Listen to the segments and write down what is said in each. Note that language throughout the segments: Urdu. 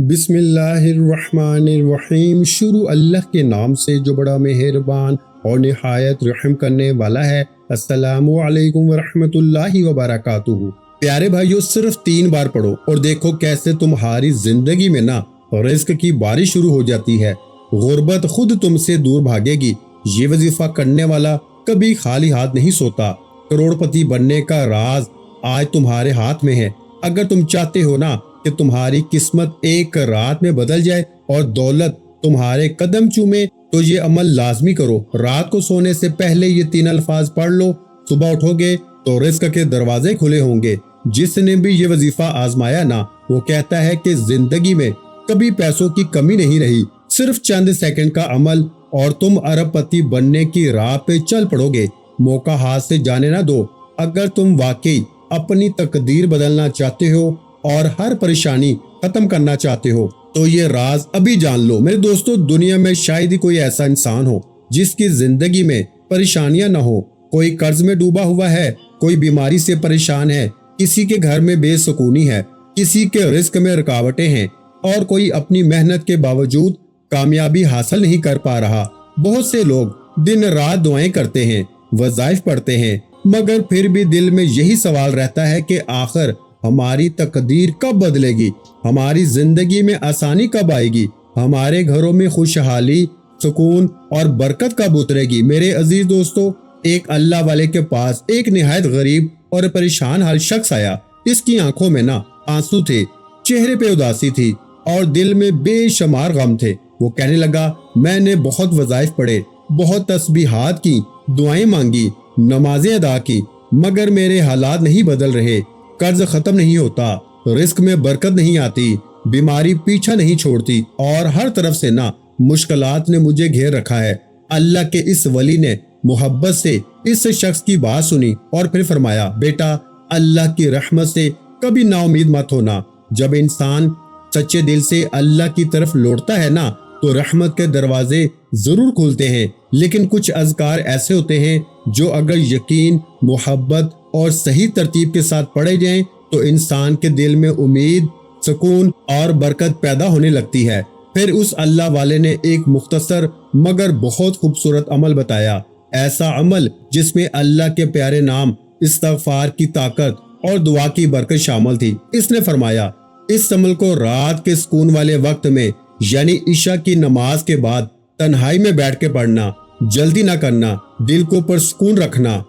بسم اللہ الرحمن الرحیم۔ شروع اللہ کے نام سے جو بڑا مہربان اور نہایت رحم کرنے والا ہے۔ السلام علیکم ورحمۃ اللہ وبرکاتہ۔ پیارے بھائیو، صرف 3 بار پڑھو اور دیکھو کیسے تمہاری زندگی میں رزق کی بارش شروع ہو جاتی ہے۔ غربت خود تم سے دور بھاگے گی۔ یہ وظیفہ کرنے والا کبھی خالی ہاتھ نہیں سوتا۔ کروڑ پتی بننے کا راز آج تمہارے ہاتھ میں ہے۔ اگر تم چاہتے ہو کہ تمہاری قسمت ایک رات میں بدل جائے اور دولت تمہارے قدم چومے، تو یہ عمل لازمی کرو۔ رات کو سونے سے پہلے یہ 3 الفاظ پڑھ لو۔ صبح اٹھو گے تو رزق کے دروازے کھلے ہوں گے۔ جس نے بھی یہ وظیفہ آزمایا وہ کہتا ہے کہ زندگی میں کبھی پیسوں کی کمی نہیں رہی۔ صرف چند سیکنڈ کا عمل اور تم ارب پتی بننے کی راہ پہ چل پڑو گے۔ موقع ہاتھ سے جانے نہ دو۔ اگر تم واقعی اپنی تقدیر بدلنا چاہتے ہو اور ہر پریشانی ختم کرنا چاہتے ہو تو یہ راز ابھی جان لو۔ میرے دوستو، دنیا میں شاید ہی کوئی ایسا انسان ہو جس کی زندگی میں پریشانیاں نہ ہو۔ کوئی قرض میں ڈوبا ہوا ہے، کوئی بیماری سے پریشان ہے، کسی کے گھر میں بے سکونی ہے، کسی کے رزق میں رکاوٹیں ہیں اور کوئی اپنی محنت کے باوجود کامیابی حاصل نہیں کر پا رہا۔ بہت سے لوگ دن رات دعائیں کرتے ہیں، وظائف پڑھتے ہیں، مگر پھر بھی دل میں یہی سوال رہتا ہے کہ آخر ہماری تقدیر کب بدلے گی؟ ہماری زندگی میں آسانی کب آئے گی؟ ہمارے گھروں میں خوشحالی، سکون اور برکت کب اترے گی؟ میرے عزیز دوستو، ایک اللہ والے کے پاس ایک نہایت غریب اور پریشان حال شخص آیا۔ اس کی آنکھوں میں آنسو تھے، چہرے پہ اداسی تھی اور دل میں بے شمار غم تھے۔ وہ کہنے لگا، میں نے بہت وظائف پڑھے، بہت تسبیحات کی، دعائیں مانگی، نمازیں ادا کی، مگر میرے حالات نہیں بدل رہے۔ قرض ختم نہیں ہوتا، رزق میں برکت نہیں آتی، بیماری پیچھا نہیں چھوڑتی اور ہر طرف سے مشکلات نے مجھے گھیر رکھا ہے۔ اللہ کے اس ولی نے محبت سے اس شخص کی بات سنی اور پھر فرمایا، بیٹا، اللہ کی رحمت سے کبھی نا امید مت ہونا۔ جب انسان سچے دل سے اللہ کی طرف لوٹتا ہے تو رحمت کے دروازے ضرور کھلتے ہیں، لیکن کچھ اذکار ایسے ہوتے ہیں جو اگر یقین، محبت اور صحیح ترتیب کے ساتھ پڑھے جائیں تو انسان کے دل میں امید، سکون اور برکت پیدا ہونے لگتی ہے۔ پھر اس اللہ والے نے ایک مختصر مگر بہت خوبصورت عمل بتایا، ایسا عمل جس میں اللہ کے پیارے نام، استغفار کی طاقت اور دعا کی برکت شامل تھی۔ اس نے فرمایا، اس عمل کو رات کے سکون والے وقت میں یعنی عشاء کی نماز کے بعد تنہائی میں بیٹھ کے پڑھنا، جلدی نہ کرنا، دل کو پرسکون رکھنا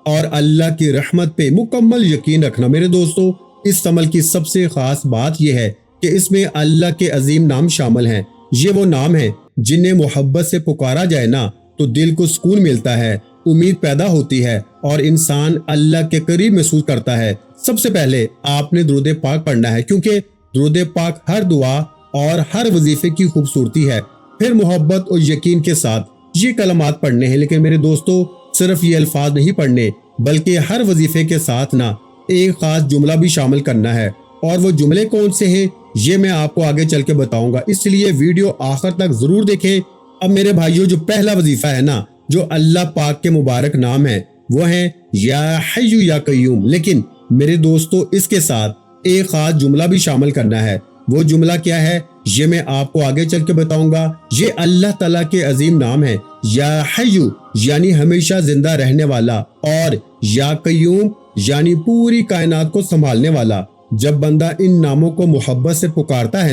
اور اللہ کی رحمت پہ مکمل یقین رکھنا۔ میرے دوستو، اس عمل کی سب سے خاص بات یہ ہے کہ اس میں اللہ کے عظیم نام شامل ہیں۔ یہ وہ نام ہیں جنہیں محبت سے پکارا جائے تو دل کو سکون ملتا ہے، امید پیدا ہوتی ہے اور انسان اللہ کے قریب محسوس کرتا ہے۔ سب سے پہلے آپ نے درود پاک پڑھنا ہے، کیونکہ درود پاک ہر دعا اور ہر وظیفے کی خوبصورتی ہے۔ پھر محبت اور یقین کے ساتھ یہ کلمات پڑھنے ہیں، لیکن میرے دوستو، صرف یہ الفاظ نہیں پڑھنے، بلکہ ہر وظیفے کے ساتھ ایک خاص جملہ بھی شامل کرنا ہے۔ اور وہ جملے کون سے ہیں یہ میں آپ کو آگے چل کے بتاؤں گا، اس لیے ویڈیو آخر تک ضرور دیکھیں۔ اب میرے بھائیوں، جو پہلا وظیفہ ہے جو اللہ پاک کے مبارک نام ہے، وہ ہے یا حی یا قیوم، لیکن میرے دوستو اس کے ساتھ ایک خاص جملہ بھی شامل کرنا ہے۔ وہ جملہ کیا ہے یہ میں آپ کو آگے چل کے بتاؤں گا۔ یہ اللہ تعالیٰ کے عظیم نام ہے، یا حی یعنی ہمیشہ زندہ رہنے والا، اور یا قیوم یعنی پوری کائنات کو سنبھالنے والا۔ جب بندہ ان ناموں کو محبت سے پکارتا ہے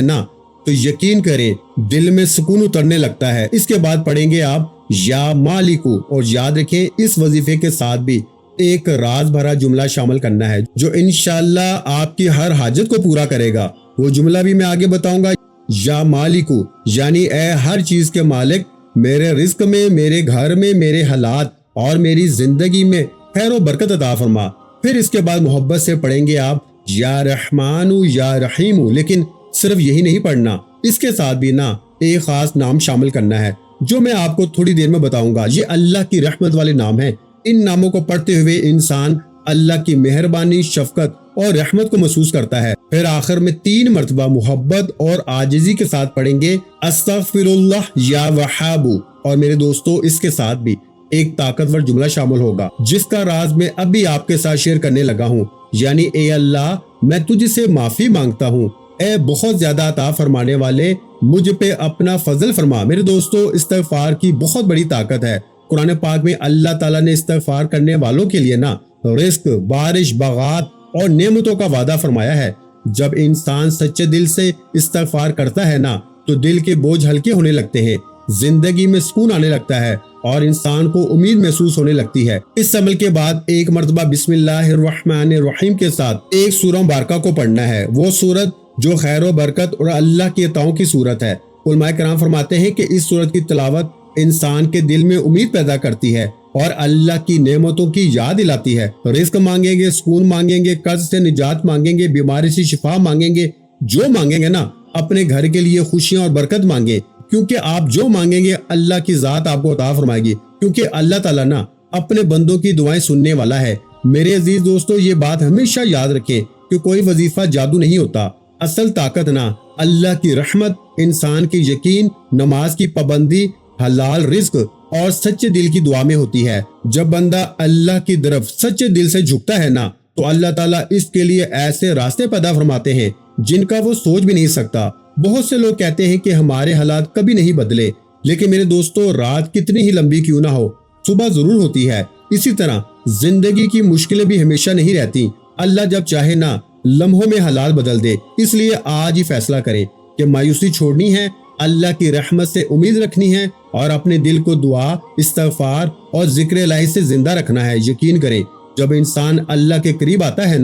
تو یقین کریں دل میں سکون اترنے لگتا ہے۔ اس کے بعد پڑھیں گے آپ یا مالکو، اور یاد رکھیں اس وظیفے کے ساتھ بھی ایک راز بھرا جملہ شامل کرنا ہے جو انشاءاللہ آپ کی ہر حاجت کو پورا کرے گا۔ وہ جملہ بھی میں آگے بتاؤں گا۔ یا مالکو یعنی اے ہر چیز کے مالک، میرے رزق میں، میرے گھر میں، میرے حالات اور میری زندگی میں خیر و برکت عطا فرما۔ پھر اس کے بعد محبت سے پڑھیں گے آپ یا رحمان یا رحیم، لیکن صرف یہی نہیں پڑھنا، اس کے ساتھ بھی ایک خاص نام شامل کرنا ہے جو میں آپ کو تھوڑی دیر میں بتاؤں گا۔ یہ اللہ کی رحمت والے نام ہیں۔ ان ناموں کو پڑھتے ہوئے انسان اللہ کی مہربانی، شفقت اور رحمت کو محسوس کرتا ہے۔ پھر آخر میں 3 مرتبہ محبت اور عاجزی کے ساتھ پڑھیں گے استغفر اللہ یا وہاب، اور میرے دوستو اس کے ساتھ بھی ایک طاقتور جملہ شامل ہوگا جس کا راز میں ابھی آپ کے ساتھ شیئر کرنے لگا ہوں، یعنی اے اللہ، میں تجھ سے معافی مانگتا ہوں اے بہت زیادہ عطا فرمانے والے، مجھ پہ اپنا فضل فرما۔ میرے دوستو، استغفار کی بہت بڑی طاقت ہے۔ قرآن پاک میں اللہ تعالیٰ نے استغفار کرنے والوں کے لیے رزق، بارش، باغات اور نعمتوں کا وعدہ فرمایا ہے۔ جب انسان سچے دل سے استغفار کرتا ہے تو دل کے بوجھ ہلکے ہونے لگتے ہیں، زندگی میں سکون آنے لگتا ہے اور انسان کو امید محسوس ہونے لگتی ہے۔ اس عمل کے بعد ایک مرتبہ بسم اللہ الرحمن الرحیم کے ساتھ ایک سورہ مبارکہ کو پڑھنا ہے، وہ سورت جو خیر و برکت اور اللہ کی عطاؤں کی صورت ہے۔ علماء کرام فرماتے ہیں کہ اس سورت کی تلاوت انسان کے دل میں امید پیدا کرتی ہے اور اللہ کی نعمتوں کی یاد دلاتی ہے۔ رزق مانگیں گے، سکون مانگیں گے، قرض سے نجات مانگیں گے، بیماری سے شفا مانگیں گے، جو مانگیں گے اپنے گھر کے لیے خوشیاں اور برکت مانگے، کیونکہ آپ جو مانگیں گے اللہ کی ذات آپ کو عطا فرمائے گی، کیونکہ اللہ تعالیٰ اپنے بندوں کی دعائیں سننے والا ہے۔ میرے عزیز دوستو، یہ بات ہمیشہ یاد رکھیں کہ کوئی وظیفہ جادو نہیں ہوتا، اصل طاقت اللہ کی رحمت، انسان کی یقین، نماز کی پابندی، حلال رزق اور سچے دل کی دعا میں ہوتی ہے۔ جب بندہ اللہ کی طرف سچے دل سے جھکتا ہے تو اللہ تعالیٰ اس کے لیے ایسے راستے پیدا فرماتے ہیں جن کا وہ سوچ بھی نہیں سکتا۔ بہت سے لوگ کہتے ہیں کہ ہمارے حالات کبھی نہیں بدلے، لیکن میرے دوستو، رات کتنی ہی لمبی کیوں نہ ہو، صبح ضرور ہوتی ہے۔ اسی طرح زندگی کی مشکلیں بھی ہمیشہ نہیں رہتی، اللہ جب چاہے لمحوں میں حالات بدل دے۔ اس لیے آج ہی فیصلہ کریں کہ مایوسی چھوڑنی ہے، اللہ کی رحمت سے امید رکھنی ہے اور اپنے دل کو دعا، استغفار اور ذکر الہی سے زندہ رکھنا ہے۔ یقین کریں، جب انسان اللہ کے قریب آتا ہے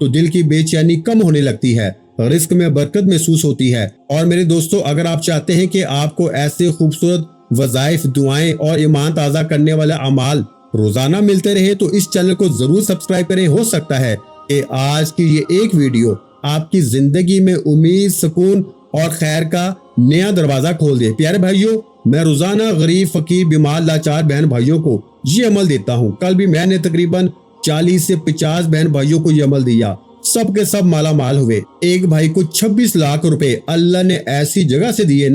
تو دل کی بے چینی کم ہونے لگتی ہے، رزق میں برکت محسوس ہوتی ہے۔ اور میرے دوستو، اگر آپ چاہتے ہیں کہ آپ کو ایسے خوبصورت وظائف، دعائیں اور ایمان تازہ کرنے والے اعمال روزانہ ملتے رہے تو اس چینل کو ضرور سبسکرائب کریں۔ ہو سکتا ہے کہ آج کی یہ ایک ویڈیو آپ کی زندگی میں امید، سکون اور خیر کا نیا دروازہ کھول دے۔ پیارے بھائیوں، میں روزانہ غریب، فقیر، بیمار، لاچار بہن بھائیوں کو یہ عمل دیتا ہوں۔ کل بھی میں نے تقریباً 40 سے 50 بہن بھائیوں کو یہ عمل دیا، سب کے سب مالا مال ہوئے۔ ایک بھائی کو 26 لاکھ روپے اللہ نے ایسی جگہ سے دیے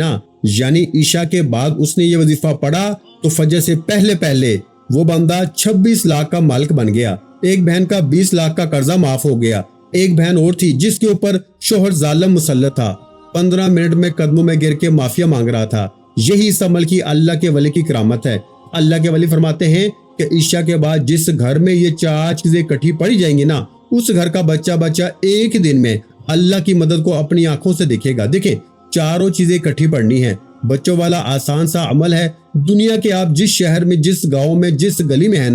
یعنی عشاء کے بعد اس نے یہ وظیفہ پڑھا تو فجر سے پہلے وہ بندہ 26 لاکھ کا مالک بن گیا۔ ایک بہن کا 20 لاکھ کا قرضہ معاف ہو گیا۔ ایک بہن اور تھی جس کے اوپر شوہر ظالم مسلط تھا، 15 منٹ میں قدموں میں گر کے معافیا مانگ رہا تھا۔ یہی اس عمل کی اللہ کے ولی کی کرامت ہے۔ اللہ کے ولی فرماتے ہیں کہ عشاء کے بعد جس گھر میں یہ 4 چیزیں اکٹھی پڑی جائیں گی اس گھر کا بچہ ایک دن میں اللہ کی مدد کو اپنی آنکھوں سے دیکھے گا۔ دیکھیں، چاروں چیزیں اکٹھی پڑھنی ہیں۔ بچوں والا آسان سا عمل ہے۔ دنیا کے آپ جس شہر میں، جس گاؤں میں، جس گلی میں ہے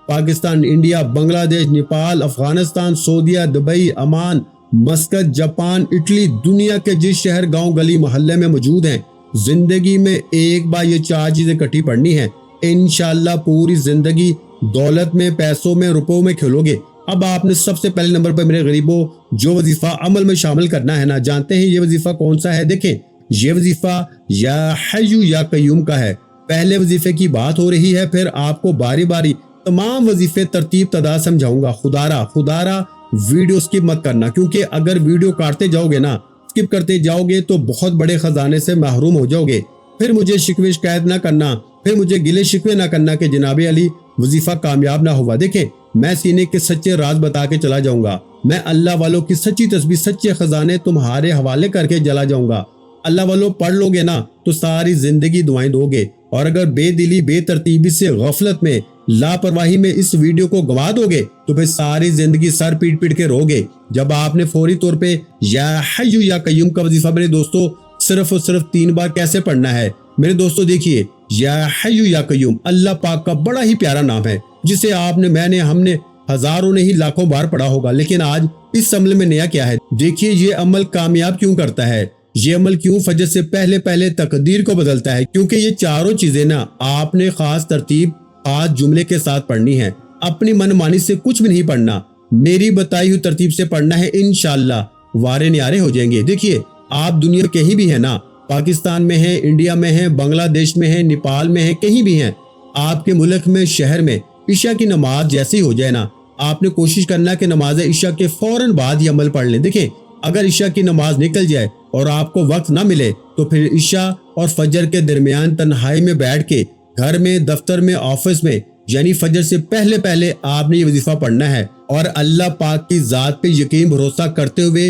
پاکستان، انڈیا، بنگلہ دیش، نیپال، افغانستان، سعودیہ، Dubai, Oman, Muscat, Japan, Italy, دنیا کے جس شہر، گاؤں، گلی، محلے میں موجود ہیں، زندگی میں ایک بار یہ 4 چیزیں اکٹھی پڑھنی ہیں۔ انشاءاللہ پوری زندگی دولت میں، پیسوں میں، روپوں میں کھیلو گے۔ اب آپ نے سب سے پہلے نمبر پر میرے غریبوں جو وظیفہ عمل میں شامل کرنا ہے جانتے ہیں یہ وظیفہ کون سا ہے؟ دیکھیں، یہ وظیفہ یا حی یا قیوم کا ہے۔ پہلے وظیفے کی بات ہو رہی ہے، پھر آپ کو باری باری تمام وظیفے ترتیب تدا سمجھاؤں گا۔ خدا را ویڈیو سکپ مت کرنا، کیونکہ اگر ویڈیو کاٹتے جاؤ گے سکپ کرتے جاؤ گے تو بہت بڑے خزانے سے محروم ہو جاؤ گے۔ پھر مجھے شکوے شکایت نہ کرنا، پھر مجھے گلے شکوے نہ کرنا کہ جناب علی وظیفہ کامیاب نہ ہوا۔ دیکھیں، میں سینے کے سچے راز بتا کے چلا جاؤں گا، میں اللہ والوں کی سچی تسبیح، سچے خزانے تمہارے حوالے کر کے چلا جاؤں گا۔ اللہ والوں پڑھ لو گے تو ساری زندگی دعائیں دو گے، اور اگر بے دلی، بے ترتیبی سے، غفلت میں، لاپرواہی میں اس ویڈیو کو گوا دو گے تو پھر ساری زندگی سر پیٹ پیٹ کے رو گے۔ جب آپ نے فوری طور پہ یا حی یا قیوم کا وظیفہ میرے دوستو صرف اور صرف 3 بار کیسے پڑھنا ہے؟ میرے دوستو دیکھیے، یا حی یا قیوم اللہ پاک کا بڑا ہی پیارا نام ہے، جسے آپ نے، میں نے، ہم نے ہزاروں نہیں لاکھوں بار پڑھا ہوگا، لیکن آج اس عمل میں نیا کیا ہے؟ دیکھیے، یہ عمل کامیاب کیوں کرتا ہے؟ یہ عمل کیوں فجر سے پہلے تقدیر کو بدلتا ہے؟ کیونکہ یہ چاروں چیزیں آپ نے خاص ترتیب، خاص جملے کے ساتھ پڑھنی ہے۔ اپنی من مانی سے کچھ بھی نہیں پڑھنا، میری بتائی ہوئی ترتیب سے پڑھنا ہے۔ انشاءاللہ وارے نیارے ہو جائیں گے۔ دیکھیے، آپ دنیا کہیں بھی ہیں پاکستان میں ہیں، انڈیا میں ہیں، بنگلہ دیش میں ہیں، نیپال میں ہیں، کہیں بھی ہیں، آپ کے ملک میں، شہر میں عشاء کی نماز جیسے ہی ہو جائے آپ نے کوشش کرنا کہ نماز عشاء کے فوراً بعد ہی عمل پڑھ لیں۔ دیکھیں، اگر عشاء کی نماز نکل جائے اور آپ کو وقت نہ ملے تو پھر عشاء اور فجر کے درمیان تنہائی میں بیٹھ کے گھر میں، دفتر میں، آفس میں، یعنی فجر سے پہلے آپ نے یہ وظیفہ پڑھنا ہے، اور اللہ پاک کی ذات پہ یقین بھروسہ کرتے ہوئے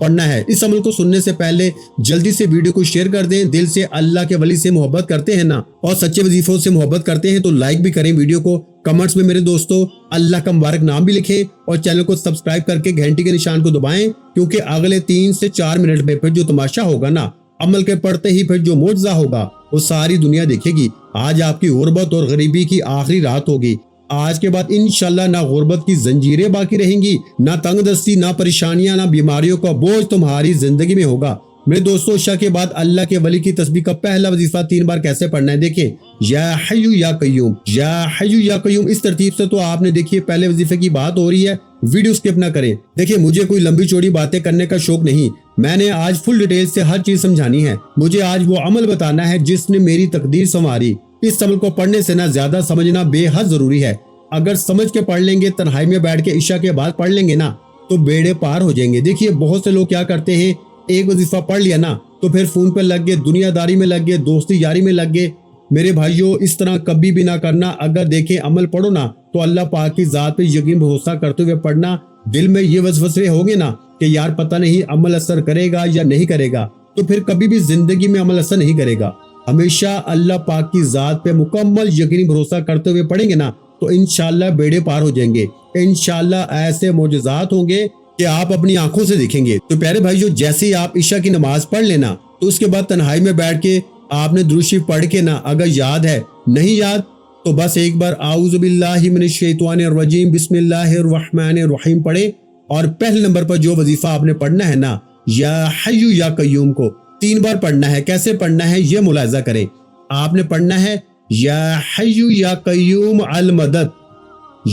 پڑھنا ہے۔ اس عمل کو سننے سے پہلے جلدی سے ویڈیو کو شیئر کر دیں۔ دل سے اللہ کے ولی سے محبت کرتے ہیں نا اور سچے وظیفوں سے محبت کرتے ہیں تو لائک بھی کریں ویڈیو کو، کمنٹس میں میرے دوستو اللہ کا مبارک نام بھی لکھیں اور چینل کو سبسکرائب کر کے گھنٹی کے نشان کو دبائیں، کیونکہ اگلے 3 سے 4 منٹ میں پھر جو تماشا ہوگا نا عمل کے پڑھتے ہی پھر جو معجزہ ہوگا وہ ساری دنیا دیکھے گی۔ آج آپ کی غربت اور غریبی کی آخری رات ہوگی۔ آج کے بعد انشاءاللہ نہ غربت کی زنجیریں باقی رہیں گی، نہ تنگ دستی، نہ پریشانیاں، نہ بیماریوں کا بوجھ تمہاری زندگی میں ہوگا۔ میرے دوستو عشاء کے بعد اللہ کے ولی کی تسبیح کا پہلا وظیفہ 3 بار کیسے پڑھنا ہے دیکھیں، یا حیو یا قیوم، یا حیو یا قیوم۔ اس ترتیب سے تو آپ نے دیکھیے پہلے وظیفے کی بات ہو رہی ہے، ویڈیو سکپ نہ کریں۔ دیکھیں مجھے کوئی لمبی چوڑی باتیں کرنے کا شوق نہیں، میں نے آج فل ڈیٹیل سے ہر چیز سمجھانی ہے۔ مجھے آج وہ عمل بتانا ہے جس نے میری تقدیر سنواری۔ اس عمل کو پڑھنے سے نہ زیادہ سمجھنا بے حد ضروری ہے۔ اگر سمجھ کے پڑھ لیں گے، تنہائی میں بیٹھ کے عشاء کے بعد پڑھ لیں گے نا تو بیڑے پار ہو جائیں گے۔ دیکھیے بہت سے لوگ کیا کرتے ہیں، ایک وظیفہ پڑھ لیا نا تو پھر فون پہ لگ گئے، دنیا داری میں لگ گئے، دوستی یاری میں لگ گئے۔ میرے بھائیوں اس طرح کبھی بھی نہ کرنا۔ اگر دیکھیں عمل پڑھو نا تو اللہ پاک کی ذات پہ یقین بھروسہ کرتے ہوئے پڑھنا۔ دل میں یہ وسوسے ہوں گے نا کہ یار پتہ نہیں عمل اثر کرے گا یا نہیں کرے گا، تو پھر کبھی بھی زندگی میں عمل اثر نہیں کرے گا۔ ہمیشہ اللہ پاک کی ذات پہ مکمل یقینی بھروسہ کرتے ہوئے پڑھیں گے نا تو انشاءاللہ بیڑے پار ہو جائیں گے۔ انشاءاللہ ایسے معجزات ہوں گے کہ آپ اپنی آنکھوں سے دیکھیں گے۔ تو پیارے بھائیو جیسے ہی آپ عشاء کی نماز پڑھ لینا تو اس کے بعد تنہائی میں بیٹھ کے آپ نے درود شریف پڑھ کے نا، اگر یاد ہے، نہیں یاد تو بس ایک بار اعوذ باللہ من الشیطان الرجیم بسم اللہ الرحمن الرحیم پڑھیں، اور پہلے نمبر پر جو وظیفہ آپ نے پڑھنا ہے نا یا حیو یا قیوم کو 3 بار پڑھنا ہے۔ کیسے پڑھنا ہے یہ ملاحظہ کریں۔ آپ نے پڑھنا ہے یا حیو یا قیوم المدد،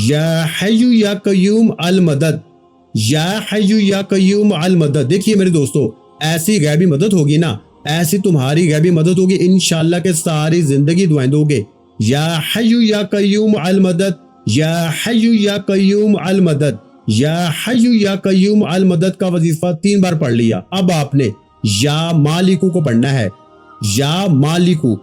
یا حیو یا قیوم المدد، یا حیو یا قیوم المدد۔ دیکھیے میرے دوستو ایسی غیبی مدد ہوگی نا، ایسی تمہاری غیبی مدد ہوگی انشاءاللہ کہ ساری زندگی دعائیں دو گے۔ یا حیو یا قیوم المدد، یا حیو یا قیوم المدد، یا حیو یا قیوم المدد کا وظیفہ 3 بار پڑھ لیا۔ اب آپ نے یا مالکو کو پڑھنا ہے، یا مالکو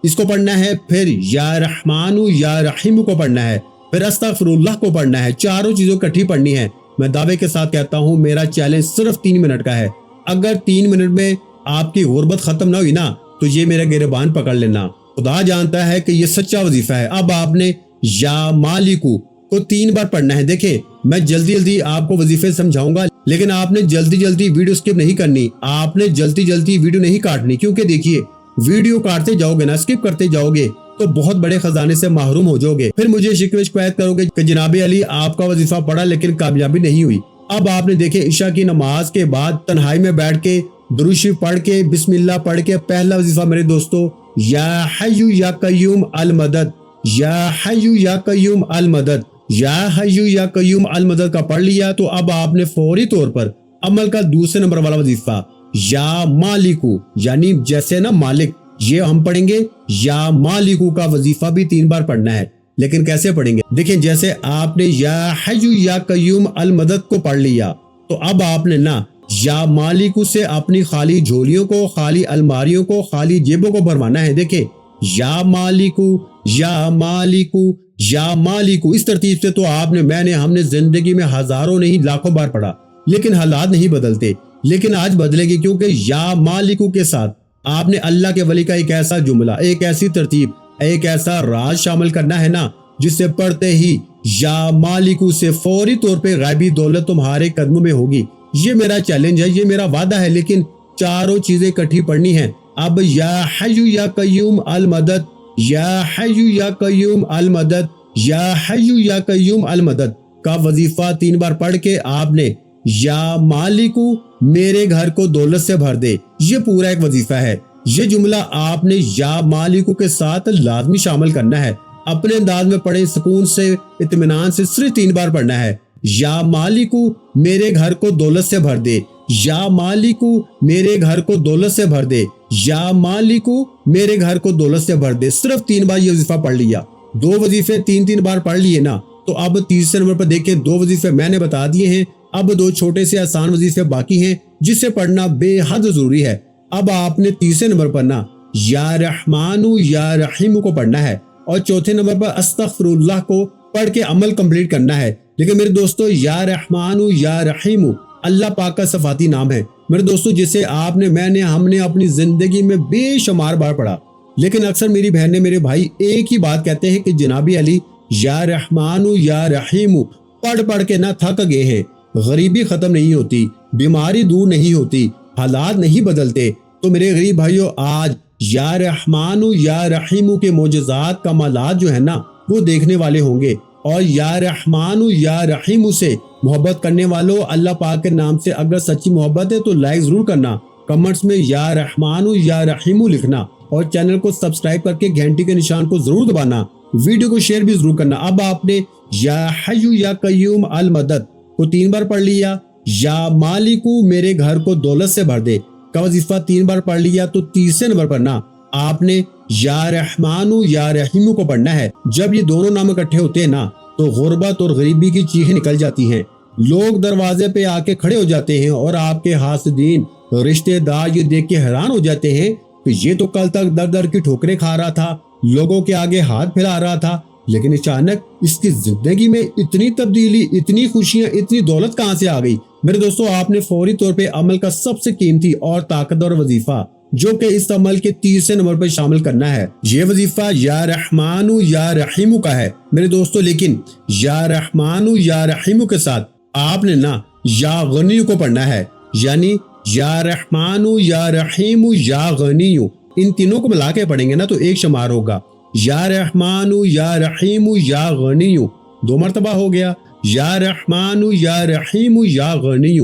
اس کو پڑھنا ہے، پھر یا رحمانو یا رحیم کو پڑھنا ہے، پھر استغفر اللہ کو پڑھنا ہے۔ چاروں چیزوں کٹھی پڑھنی ہے۔ میں دعوے کے ساتھ کہتا ہوں میرا چیلنج صرف 3 منٹ کا ہے۔ اگر 3 منٹ میں آپ کی غربت ختم نہ ہوئی نا تو یہ میرا گریبان پکڑ لینا، خدا جانتا ہے کہ یہ سچا وظیفہ ہے۔ اب آپ نے یا مالکو کو 3 بار پڑھنا ہے۔ دیکھیں میں جلدی آپ کو وظیفے سمجھاؤں گا، لیکن آپ نے جلدی ویڈیو سکپ نہیں کرنی، آپ نے جلدی ویڈیو نہیں کاٹنی، کیونکہ دیکھیے ویڈیو کاٹتے جاؤ گے نا، سکپ کرتے جاؤ گے تو بہت بڑے خزانے سے محروم ہو جاؤ گے۔ پھر مجھے شکایت کرو گے کہ جناب علی آپ کا وظیفہ پڑھا لیکن کامیابی نہیں ہوئی۔ اب آپ نے دیکھے عشاء کی نماز کے بعد تنہائی میں بیٹھ کے درود شریف پڑھ کے بسم اللہ پڑھ کے پہلا وظیفہ میرے دوستو یا حیو یا قیوم المدد، یا حیو یا قیوم المدد، یا حیو یا قیوم المدد کا پڑھ لیا تو اب آپ نے فوری طور پر عمل کا دوسرے نمبر والا وظیفہ یا مالکو، یعنی جیسے نا مالک، یہ ہم پڑھیں گے یا مالکو کا وظیفہ بھی 3 بار پڑھنا ہے۔ لیکن کیسے پڑھیں گے؟ دیکھیں جیسے آپ نے یا حیو یا قیوم المدد کو پڑھ لیا تو اب آپ نے نا یا مالکو سے اپنی خالی جھولیوں کو، خالی الماریوں کو، خالی جیبوں کو بھروانا ہے۔ دیکھیں یا مالکو، یا مالکو، یا مالکو، اس ترتیب سے تو آپ نے، میں نے، ہم نے زندگی میں ہزاروں نہیں لاکھوں بار پڑھا، لیکن حالات نہیں بدلتے۔ لیکن آج بدلے گی، کیونکہ یا مالکو کے ساتھ آپ نے اللہ کے ولی کا ایک ایسا جملہ، ایک ایسی ترتیب، ایک ایسا راز شامل کرنا ہے نا جس سے پڑھتے ہی یا مالکو سے فوری طور پہ غیبی دولت تمہارے قدموں میں ہوگی۔ یہ میرا چیلنج ہے، یہ میرا وعدہ ہے، لیکن چاروں چیزیں کٹھی پڑھنی ہیں۔ اب یا حیو یا قیوم المدد، یا حیو یا قیوم المدد، یا حیو یا قیوم المدد کا وظیفہ 3 بار پڑھ کے آپ نے یا مالکو میرے گھر کو دولت سے بھر دے، یہ پورا ایک وظیفہ ہے۔ یہ جملہ آپ نے یا مالکو کے ساتھ لازمی شامل کرنا ہے۔ اپنے انداز میں پڑھیں، سکون سے، اطمینان سے، صرف 3 بار پڑھنا ہے۔ یا مالکو میرے گھر کو دولت سے بھر دے، یا مالکو میرے گھر کو دولت سے بھر دے، یا مالکو میرے گھر کو دولت سے بھر دے۔ صرف 3 بار یہ وظیفہ پڑھ لیا۔ 2 وظیفے 3 بار پڑھ لیے نا تو اب تیسرے نمبر پر دیکھیں 2 وظیفے میں نے بتا دیے ہیں، اب 2 چھوٹے سے آسان وظیفے باقی ہیں جسے پڑھنا بے حد ضروری ہے۔ اب آپ نے تیسرے نمبر پر نا یا رحمانو یا رحیم کو پڑھنا ہے، اور چوتھے نمبر پر استغفر اللہ کو پڑھ کے عمل کمپلیٹ کرنا ہے۔ لیکن میرے دوستو یا رحمانو یا رحیم اللہ پاک کا صفاتی نام ہے میرے دوستو، جسے آپ نے، میں نے، ہم نے اپنی زندگی میں بے شمار بار پڑھا، لیکن اکثر میری بہن نے، میرے بھائی ایک ہی بات کہتے ہیں کہ جناب علی یا رحمان یا رحیم پڑھ کے نہ تھک گئے ہیں۔ غریبی ختم نہیں ہوتی، بیماری دور نہیں ہوتی، حالات نہیں بدلتے۔ تو میرے غریب بھائیوں، آج یا رحمان یا رحیم کے معجزات کمالات جو ہے نا وہ دیکھنے والے ہوں گے، اور یا رحمان یا رحیم سے محبت کرنے والوں، اللہ پاک کے نام سے اگر سچی محبت ہے تو لائک ضرور کرنا، کمنٹس میں یا رحمان یا رحیم لکھنا، اور چینل کو سبسکرائب کر کے گھنٹی کے نشان کو ضرور دبانا، ویڈیو کو شیئر بھی ضرور کرنا۔ اب آپ نے یا حی یا قیوم المدد کو 3 بار پڑھ لیا، یا مالکو میرے گھر کو دولت سے بھر دے کا وظیفہ 3 بار پڑھ لیا، تو تیسرے نمبر پر نا آپ نے یا رحمان یا رحیم کو پڑھنا ہے۔ جب یہ دونوں نام اکٹھے ہوتے ہیں نا تو غربت اور غریبی کی چیخیں نکل جاتی ہیں، لوگ دروازے پہ آ کے کھڑے ہو جاتے ہیں، اور آپ کے حاسدین رشتہ دار یہ دیکھ کے حیران ہو جاتے ہیں کہ یہ تو کل تک در در کی ٹھوکریں کھا رہا تھا، لوگوں کے آگے ہاتھ پھیلا رہا تھا، لیکن اچانک اس کی زندگی میں اتنی تبدیلی، اتنی خوشیاں، اتنی دولت کہاں سے آ گئی؟ میرے دوستو، آپ نے فوری طور پہ عمل کا سب سے قیمتی اور طاقتور وظیفہ جو کہ اس عمل کے تیسرے نمبر پر شامل کرنا ہے، یہ وظیفہ یا رحمان یا رحیم کا ہے میرے دوستو۔ لیکن یا رحمان یا رحیم کے ساتھ آپ نے نا یا غنی کو پڑھنا ہے، یعنی یا رحمان یا رحیم یا غنی، ان تینوں کو ملا کے پڑھیں گے نا تو ایک شمار ہوگا، یا رحمان یا رحیم یا غنی 2 مرتبہ ہو گیا، یا رحمان یا رحیم یا غنی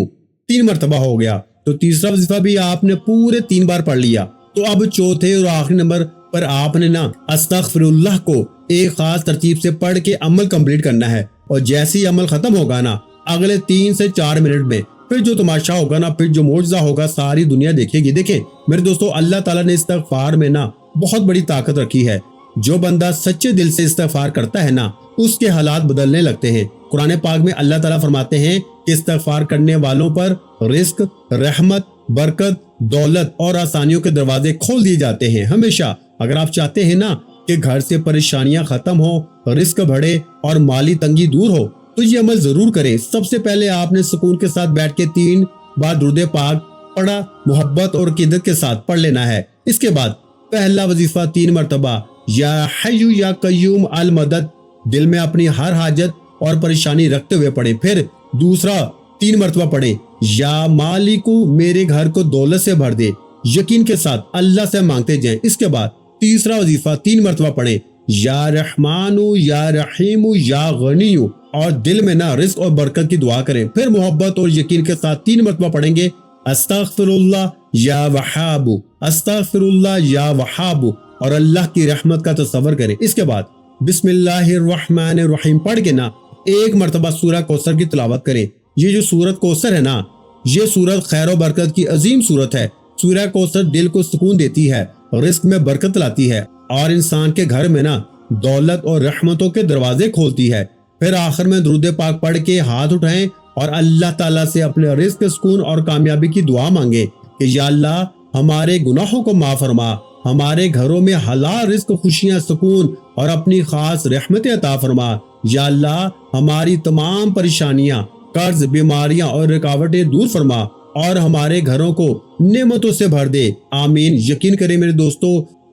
3 مرتبہ ہو گیا، تو تیسرا وظیفہ بھی آپ نے پورے 3 بار پڑھ لیا۔ تو اب چوتھے اور آخری نمبر پر آپ نے نا استغفر اللہ کو ایک خاص ترتیب سے پڑھ کے عمل کمپلیٹ کرنا ہے، اور جیسے ہی عمل ختم ہوگا نا اگلے 3 سے 4 منٹ میں پھر جو تماشا ہوگا نا، پھر جو معجزہ ہوگا ساری دنیا دیکھے گی۔ دیکھیں میرے دوستو، اللہ تعالیٰ نے استغفار میں نا بہت بڑی طاقت رکھی ہے۔ جو بندہ سچے دل سے استغفار کرتا ہے نا اس کے حالات بدلنے لگتے ہیں۔ قرآن پاک میں اللہ تعالیٰ فرماتے ہیں کہ استغفار کرنے والوں پر رزق، رحمت، برکت، دولت اور آسانیوں کے دروازے کھول دیے جاتے ہیں ہمیشہ۔ اگر آپ چاہتے ہیں نا کہ گھر سے پریشانیاں ختم ہو، رزق بڑھے اور مالی تنگی دور ہو تو یہ عمل ضرور کریں۔ سب سے پہلے آپ نے سکون کے ساتھ بیٹھ کے 3 بار درود پاک پڑھا، محبت اور عقیدت کے ساتھ پڑھ لینا ہے۔ اس کے بعد پہلا وظیفہ 3 مرتبہ یا حی یا قیوم المدد دل میں اپنی ہر حاجت اور پریشانی رکھتے ہوئے پڑھیں۔ پھر دوسرا 3 مرتبہ پڑھیں یا مالکو میرے گھر کو دولت سے بھر دے، یقین کے ساتھ اللہ سے مانگتے جائیں۔ اس کے بعد تیسرا وظیفہ 3 مرتبہ پڑھیں یا رحمان یا رحیم یا غنی، اور دل میں نہ رزق اور برکت کی دعا کریں۔ پھر محبت اور یقین کے ساتھ 3 مرتبہ پڑھیں گے استغفر اللہ یا وہاب، استغفر اللہ یا وہاب، اور اللہ کی رحمت کا تصور کریں۔ اس کے بعد بسم اللہ الرحمن الرحیم پڑھ کے نا 1 مرتبہ سورہ کوثر کی تلاوت کریں۔ یہ جو سورت کوثر ہے نا، یہ سورت خیر و برکت کی عظیم سورت ہے۔ سورہ کوثر دل کو سکون دیتی ہے، رزق میں برکت لاتی ہے، اور انسان کے گھر میں نا دولت اور رحمتوں کے دروازے کھولتی ہے۔ پھر آخر میں درود پاک پڑھ کے ہاتھ اٹھائیں اور اللہ تعالیٰ سے اپنے رزق، سکون اور کامیابی کی دعا مانگیں کہ یا اللہ ہمارے گناہوں کو معاف فرما، ہمارے گھروں میں حلال رزق، خوشیاں، سکون اور اپنی خاص رحمتیں عطا فرما۔ یا اللہ ہماری تمام پریشانیاں، قرض، بیماریاں اور رکاوٹیں دور فرما، اور ہمارے گھروں کو نعمتوں سے بھر دے۔ آمین۔ یقین کریں میرے دوستو،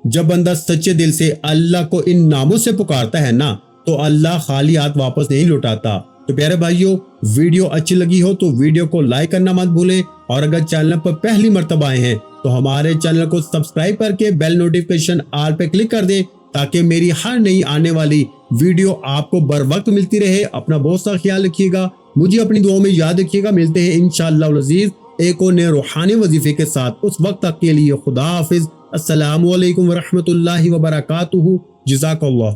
جب بندہ سچے دل سے اللہ کو ان ناموں سے پکارتا ہے نا تو اللہ خالی ہاتھ واپس نہیں لوٹاتا۔ تو پیارے بھائیوں، ویڈیو اچھی لگی ہو تو ویڈیو کو لائک کرنا مت بھولیں، اور اگر چینل پر پہلی مرتبہ آئے ہیں تو ہمارے چینل کو سبسکرائب کر کے بیل نوٹیفیکیشن آل پہ کلک کر دیں تاکہ میری ہر نئی آنے والی ویڈیو آپ کو بر وقت ملتی رہے۔ اپنا بہت سا خیال رکھیے گا، مجھے اپنی دعاؤں میں یاد رکھیے گا۔ ملتے ہیں انشاءاللہ العزیز ایک اور نئے روحانی وظیفے کے ساتھ۔ اس وقت تک کے لیے خدا حافظ۔ السلام علیکم ورحمۃ اللہ وبرکاتہ۔ جزاک اللہ۔